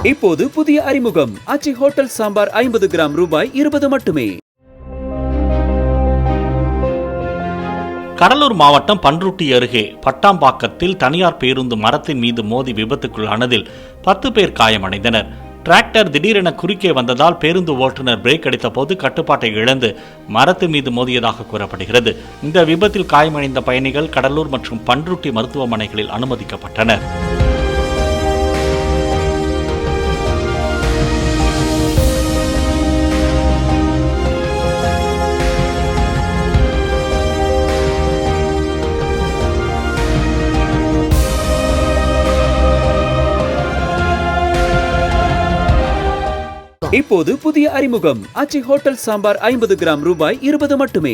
இப்போது புதிய அறிமுகம் ஆச்சி ஹோட்டல் சாம்பார் 50 கிராம் ரூபாய் 20 மட்டுமே. கடலூர் மாவட்டம் பன்ருட்டி அருகே பட்டாம்பாக்கத்தில் தனியார் பேருந்து மரத்தின் மீது மோதி விபத்துக்குள்ளானதில் 10 பேர் காயமடைந்தனர். டிராக்டர் திடீரென குறுக்கே வந்ததால் பேருந்து ஓட்டுநர் பிரேக் அடித்த போது கட்டுப்பாட்டை இழந்து மரத்தின் மீது மோதியதாக கூறப்படுகிறது. இந்த விபத்தில் காயமடைந்த பயணிகள் கடலூர் மற்றும் பன்ருட்டி மருத்துவமனைகளில் அனுமதிக்கப்பட்டனர். இப்போது புதிய அறிமுகம் ஆச்சி ஹோட்டல் சாம்பார் 50 கிராம் ரூபாய் 20 மட்டுமே.